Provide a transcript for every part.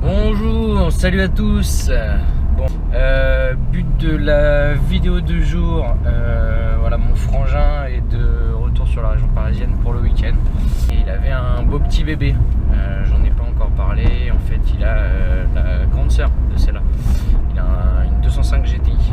Bonjour, salut à tous. Bon, but de la vidéo du jour, voilà, mon frangin est de retour sur la région parisienne pour le week-end. Et il avait un beau petit bébé, j'en ai pas encore parlé. En fait, il a la grande sœur de celle-là. Il a une 205 GTI.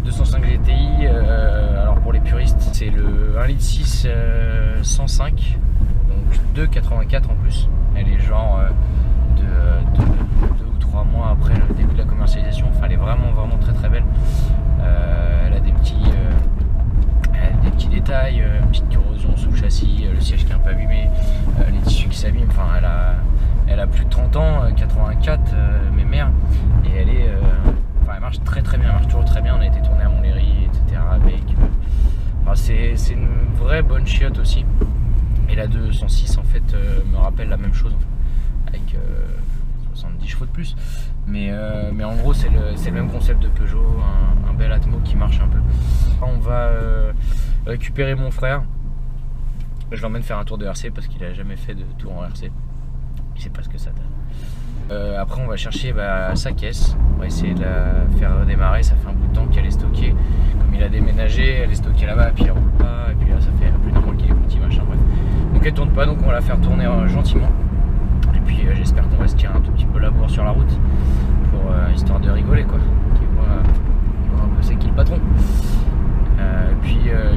205 GTI, alors pour les puristes, c'est le 1,6 litre 105, donc 2,84 en plus. Elle est genre de 2 ou 3 mois après le début de la commercialisation. Enfin, elle est vraiment très très belle. Elle a des petits détails, une petite corrosion sous le châssis, le siège qui est un peu abîmé, les tissus qui s'abîment. Enfin, elle a plus de 30 ans, 84, mes mères, et elle est elle marche très très bien, elle marche toujours très bien. On a été tourné à Montlhéry, etc. avec. Enfin, c'est une vraie bonne chiotte aussi. Et la 206 en fait me rappelle la même chose en fait, avec 70 chevaux de plus. Mais en gros c'est le même concept de Peugeot, un bel Atmo qui marche un peu. On va récupérer mon frère. Je l'emmène faire un tour de RC parce qu'il a jamais fait de tour en RC. Il sait pas ce que ça donne. Après on va chercher sa caisse, on va essayer de la faire redémarrer. Ça fait un bout de temps qu'elle est stockée, comme il a déménagé, elle est stockée là-bas, puis elle roule pas, et puis là ça fait plus d'un mois qu'il est petit, machin, bref. Donc elle tourne pas, donc on va la faire tourner gentiment. Et puis j'espère qu'on va se tirer un tout petit peu la bourre sur la route, pour histoire de rigoler quoi, qu'il voit un peu c'est qui le patron. Et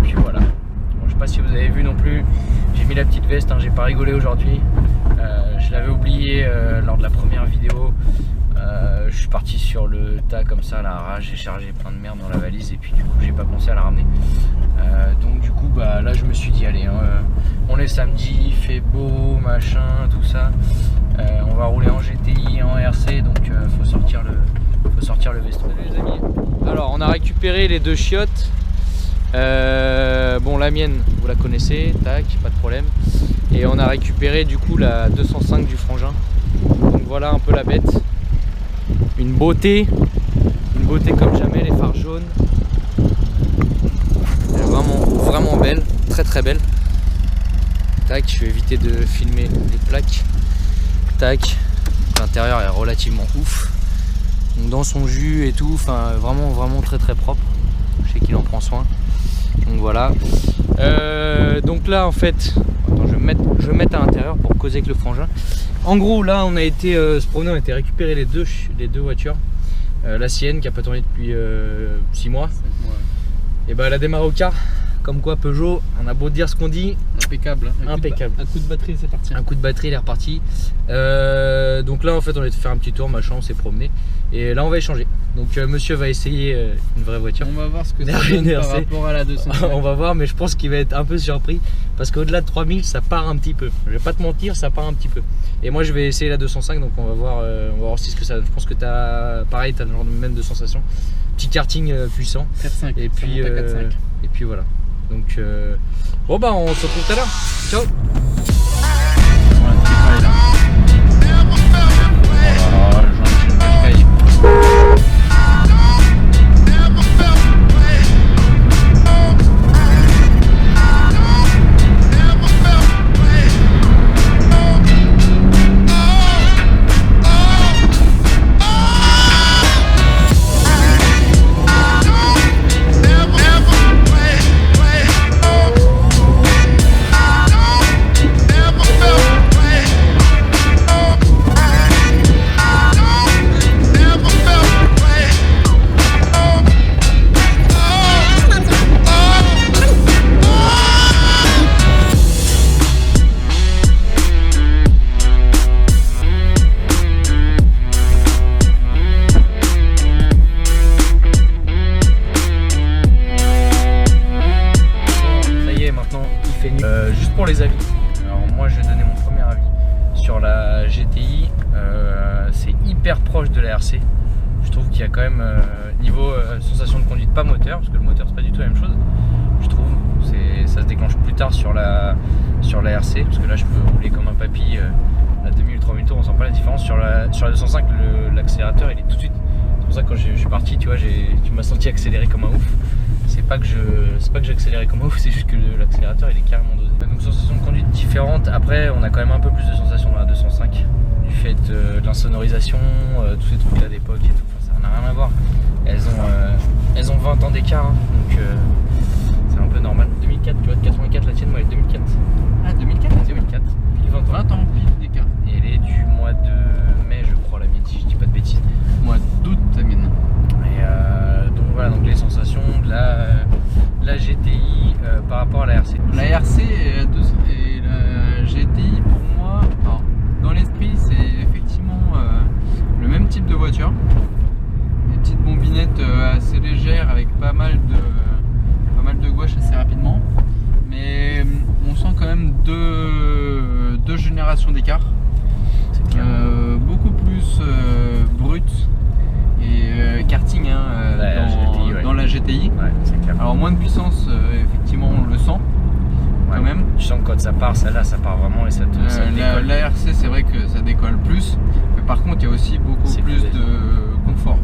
puis voilà. Bon, je sais pas si vous avez vu non plus, j'ai mis la petite veste, j'ai pas rigolé aujourd'hui. Je l'avais oublié lors de la première vidéo. Je suis parti sur le tas comme ça à la rage, j'ai chargé plein de merde dans la valise et puis du coup j'ai pas pensé à la ramener. Donc du coup là je me suis dit allez, on est samedi, il fait beau, machin, tout ça. On va rouler en GTI, en RC, donc faut sortir le veston. Salut les amis. Alors on a récupéré les deux chiottes. Bon, la mienne vous la connaissez, tac, pas de problème. Et on a récupéré du coup la 205 du frangin. Donc voilà un peu la bête. Une beauté comme jamais, les phares jaunes. Elle est vraiment belle, très belle. Tac, je vais éviter de filmer les plaques. Tac, l'intérieur est relativement ouf. Donc dans son jus et tout, enfin vraiment très propre. Je sais qu'il en prend soin. Donc voilà. Donc là en fait, attends, je vais mettre à l'intérieur pour causer avec le frangin. En gros là on a été se promener, on a été récupérer les deux voitures. La sienne qui a pas tourné depuis 6 mois. Et elle a démarré au quart. Comme quoi Peugeot, on a beau dire ce qu'on dit, impeccable. Impeccable. Un coup de batterie, c'est parti. Un coup de batterie, il est reparti. Donc là en fait on a été faire un petit tour, machin, on s'est promené. Et là on va échanger. Donc monsieur va essayer une vraie voiture. On va voir ce que ça donne par rapport à la 200. On va voir, mais je pense qu'il va être un peu surpris. Parce qu'au-delà de 3000 ça part un petit peu. Je vais pas te mentir, ça part un petit peu. Et moi je vais essayer la 205, donc on va voir ce que ça donne. Je pense que t'as pareil, t'as le genre de même de sensation. Petit karting puissant. 4-5. Et puis voilà. Donc bon on se retrouve tout à l'heure. Ciao. Juste pour les avis, alors moi je vais donner mon premier avis sur la GTI. C'est hyper proche de la RC. Je trouve qu'il y a quand même niveau sensation de conduite, pas moteur, parce que le moteur c'est pas du tout la même chose. Je trouve ça se déclenche plus tard sur la RC, parce que là je peux rouler comme un papy à 2000 ou 3000 tours, on sent pas la différence. Sur la 205 l'accélérateur il est tout de suite. C'est pour ça que quand je suis parti, tu vois, tu m'as senti accélérer comme un ouf. c'est pas que j'accélérais comme ouf, c'est juste que l'accélérateur il est carrément dosé. Donc sensation de conduite différente. Après on a quand même un peu plus de sensations dans la 205 du fait de l'insonorisation, tous ces trucs là d'époque et tout, enfin, ça n'a rien à voir. Elles ont 20 ans d'écart, hein, donc c'est un peu normal. 2004, tu vois, de 84, la tienne, moi elle est 2004. Ah, 2004 2004, pile 20 ans. 20 ans pile d'écart. Et elle est du mois de mai, je crois, la mienne, si je dis pas de bêtises. Mois d'août, ta mine. Et donc voilà, donc les sensations de la GTI par rapport à la RC. La RC et la GTI, pour moi, alors, dans l'esprit, c'est effectivement le même type de voiture. Des petites bombinettes assez légères avec pas mal de gouache assez rapidement. Mais on sent quand même deux générations d'écart. Beaucoup plus brut et karting dans la GTI. Ouais, c'est clair. Alors moins de puissance, effectivement on le sent quand même. Tu sens que quand ça part, celle-là ça part vraiment et ça décolle. La RC c'est vrai que ça décolle plus, mais par contre il y a aussi beaucoup plus de confort.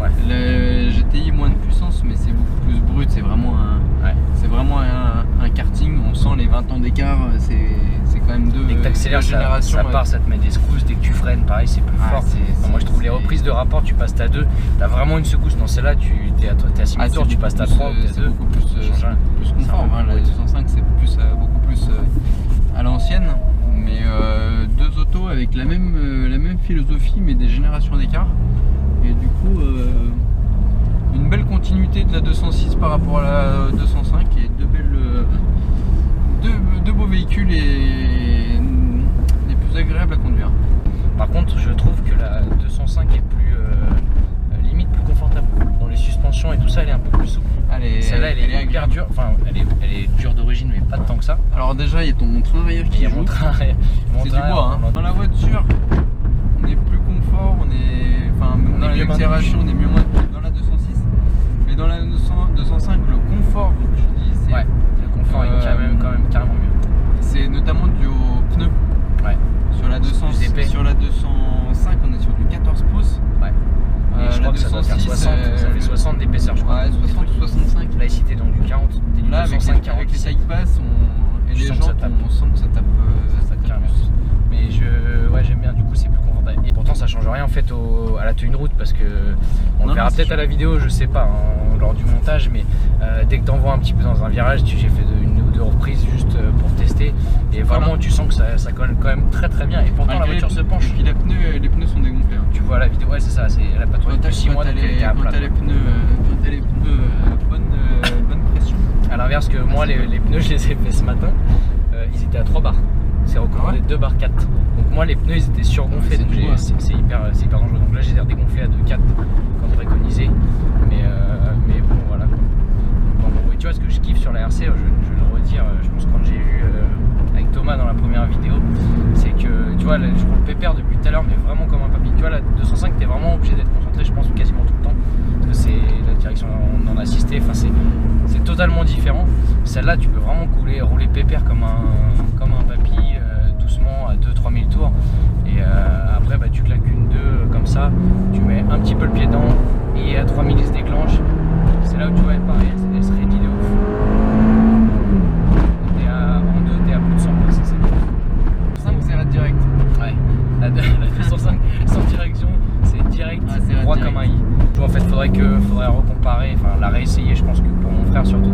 Ouais. La GTI moins de puissance, mais c'est beaucoup plus brut, c'est vraiment un karting, on sent les 20 ans d'écart, c'est quand même deux générations. Dès que tu accélères, ça part, ça te met des secousses, dès que tu freines, pareil, c'est plus fort. Moi je trouve les reprises de rapport, tu passes à 2, t'as vraiment une secousse. Dans celle-là, t'es à 6 tours, tu passes à 3 ou t'es à 2. Beaucoup plus confort, hein. La 205 c'est beaucoup plus à l'ancienne, mais deux autos avec la même philosophie, mais des générations d'écart. Et du coup, une belle continuité de la 206 par rapport à la 205 et deux beaux véhicules et les plus agréables à conduire. Par contre, je trouve que la 205 est limite plus confortable. Dans les suspensions et tout ça, elle est un peu plus souple. Celle-là, elle est hyper dure. Enfin, elle est dure d'origine, mais pas tant que ça. Alors déjà, il y a ton train arrière qui joue. Mon train arrière. C'est du bois. Hein. Dans la voiture, on est plus confort, dans l'accélération, on est mieux moins dans la 206. Mais dans la 205, le confort, je dis, c'est. Ouais, le confort est quand même carrément mieux. C'est notamment dû aux pneus. Ouais. Sur la 205, on est sur du 14 pouces. Ouais. Et je crois que ça doit faire 60, ça fait 60 d'épaisseur, je crois. Ouais, 60 ou 65. Là, ici, t'es dans du 40. T'es du là, 205, avec les side pass et les jantes, on sent que ça tape plus. Mais j'aime bien, du coup, c'est plus confortable. Et pourtant, ça change rien en fait à la tenue de route parce que on le verra peut-être à la vidéo, je sais pas, hein, lors du montage, mais dès que t'envoies un petit peu dans un virage, j'ai fait une ou deux reprises juste pour tester. Et vraiment, tu sens que ça colle quand même très très bien. Et pourtant, la voiture se penche. Et puis les pneus sont dégonflés. Hein. Tu vois la vidéo, ouais, c'est ça, elle a pas tourné depuis 6 mois, donc elle était à plat. Quand t'as les pneus bonne pression. À l'inverse que moi, les pneus, je les ai fait ce matin, ils étaient à 3 bars. C'est recommandé 2 bar 4. Donc moi les pneus ils étaient surgonflés, donc c'est hyper dangereux. Donc là je les ai redégonflés à 2,4 comme préconisé. Mais bon voilà. Donc, et tu vois ce que je kiffe sur la RC, je vais le redire, je pense quand j'ai vu avec Thomas dans la première vidéo, c'est que tu vois je roule pépère depuis tout à l'heure mais vraiment comme un papy. Tu vois la 205 t'es vraiment obligé d'être concentré, je pense quasiment tout le temps. Parce que c'est la direction en assisté, enfin c'est totalement différent. Celle-là tu peux vraiment rouler pépère comme un papy, doucement à 2-3 000 tours. Et après tu claques une 2 comme ça, tu mets un petit peu le pied dedans et à 3000 il se déclenche. C'est là où tu vois pareil, elle se raidit de ouf. En 2 t'es à plus de 100 passes, c'est bon. 5 c'est la direct. Ouais, la 205 sans direction, c'est direct, droit comme un i. En fait faudrait recomparer, enfin la réessayer je pense que pour mon frère surtout,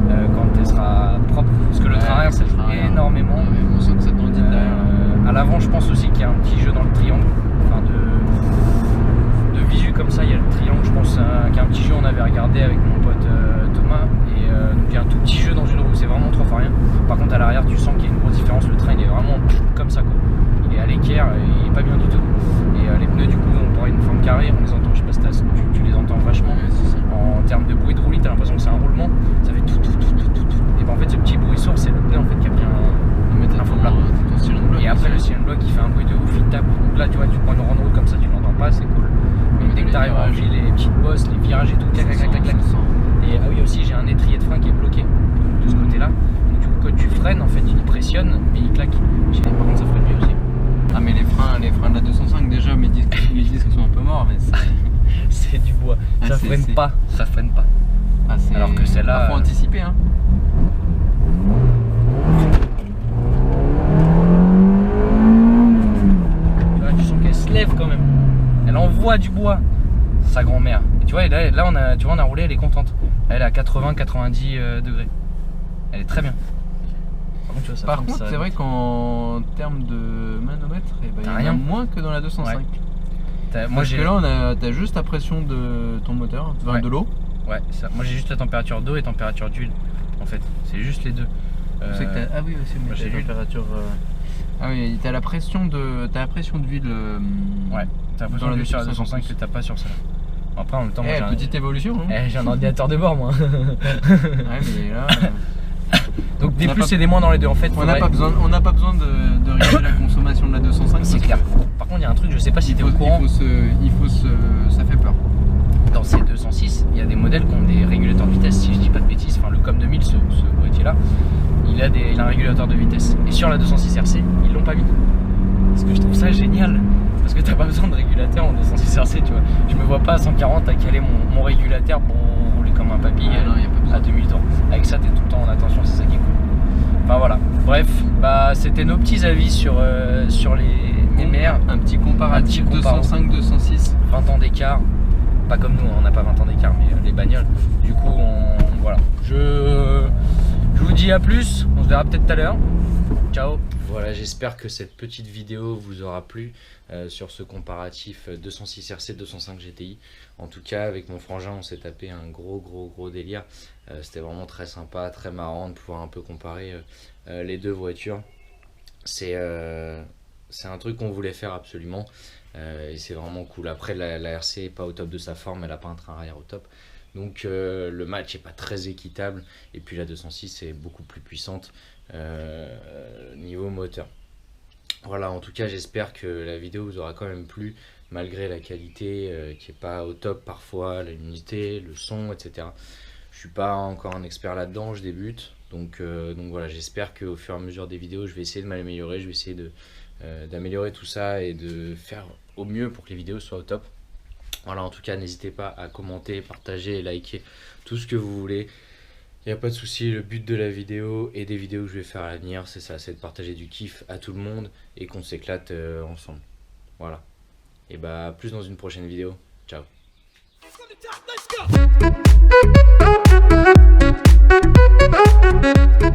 quand elle sera propre, parce que le train arrière ça joue énormément. On sent que ça tendit derrière. À l'avant je pense aussi qu'il y a un petit jeu dans le triangle, enfin de visu comme ça, il y a le triangle, je pense qu'il y a un petit jeu, on avait regardé avec mon pote Thomas, et donc il y a un tout petit jeu dans une roue, c'est vraiment 3 fois rien. Par contre à l'arrière tu sens qu'il y a une grosse différence, le train il est vraiment comme ça quoi. Il est à l'équerre et il est pas bien du tout. Et les pneus du coup on prend une forme carrée, on les entend, je sais pas si tu les entends vachement. En termes de bruit de roulis, t'as l'impression que c'est un roulement, ça fait tout. Et ben en fait ce petit bruit sourd c'est le pneu en fait qui a bien un faux plat. Et après le cylindre block il fait un bruit de ouf, il tape. Donc là tu vois tu prends une ronde route comme ça tu l'entends pas, c'est cool. Mais dès que t'arrives à enlever les petites bosses, les virages et tout, clac. Et ah oui aussi j'ai un étrier de frein qui est bloqué de ce côté là. Donc du coup quand tu freines en fait il pressionne mais il claque. Par contre ça freine mieux aussi. Ah mais les freins de la 205 déjà mes disques sont un peu morts mais c'est du bois. Ça freine pas. Alors que celle-là, faut anticiper, hein. Tu sens qu'elle se lève quand même. Elle envoie du bois, sa grand-mère. Et tu vois, là on a roulé, elle est contente. Elle est à 80-90 degrés. Elle est très bien. Par contre, tu vois, ça Par tombe, contre, ça- c'est vrai qu'en termes de manomètre, il y en a rien. moins que dans la 205. Ouais. Moi Parce j'ai que là, t'as juste la pression de ton moteur, Ouais. de l'eau. ouais, moi j'ai juste la température d'eau et température d'huile. En fait, c'est juste les deux. C'est que Euh, ah oui, aussi, moi, j'ai la l'huile. température. Ah oui, t'as la pression d'huile. Ouais, t'as l'impression Dans la de sur la 205 205 que t'as pas sur celle-là. Après, en même temps, moi, Petite évolution. Hein. j'ai un ordinateur de bord, moi. Ouais, mais là, Donc des On n'a plus pas- et des moins dans les deux. En fait, on n'a pas besoin de réguler la consommation de la 205. C'est parce clair. que Par contre, il y a un truc, je sais pas si il t'es faut- au courant. ça fait peur. Dans ces 206, il y a des modèles qui ont des régulateurs de vitesse, si je dis pas de bêtises. Enfin, le COM 2000, ce boîtier-là, il a un régulateur de vitesse. Et sur la 206 RC, ils l'ont pas mis. Parce que je trouve ça génial. Parce que t'as pas besoin de régulateur en 206 RC, tu vois. Je me vois pas à 140 à caler mon régulateur pour rouler comme un papy Ah non, y a pas besoin. à 2000 temps. Avec ça, t'es tout le temps en attention, c'est ça qui est cool. Enfin voilà. Bref, c'était nos petits avis sur les mers. Un petit comparatif Un petit comparo. 205-206. 20 ans d'écart, pas comme nous, on n'a pas 20 ans d'écart, mais les bagnoles. Du coup, voilà. Je vous dis à plus, on se verra peut-être tout à l'heure. Ciao. Voilà, j'espère que cette petite vidéo vous aura plu sur ce comparatif 206 RC 205 GTI. En tout cas, avec mon frangin, on s'est tapé un gros délire. C'était vraiment très sympa, très marrant de pouvoir un peu comparer les deux voitures. C'est un truc qu'on voulait faire absolument. Et c'est vraiment cool. Après, la RC n'est pas au top de sa forme, elle n'a pas un train arrière au top. Donc le match n'est pas très équitable. Et puis la 206 est beaucoup plus puissante niveau moteur. Voilà, en tout cas, j'espère que la vidéo vous aura quand même plu, malgré la qualité qui n'est pas au top parfois, la luminosité, le son, etc. Je suis pas encore un expert là-dedans, je débute. Donc voilà, j'espère qu'au fur et à mesure des vidéos, je vais essayer de m'améliorer, je vais essayer d'améliorer tout ça et de faire au mieux pour que les vidéos soient au top. Voilà, en tout cas, n'hésitez pas à commenter, partager et liker tout ce que vous voulez. Il n'y a pas de souci, le but de la vidéo et des vidéos que je vais faire à l'avenir, c'est ça, c'est de partager du kiff à tout le monde et qu'on s'éclate ensemble. Voilà. Et bah, plus dans une prochaine vidéo. Ciao. Let's go.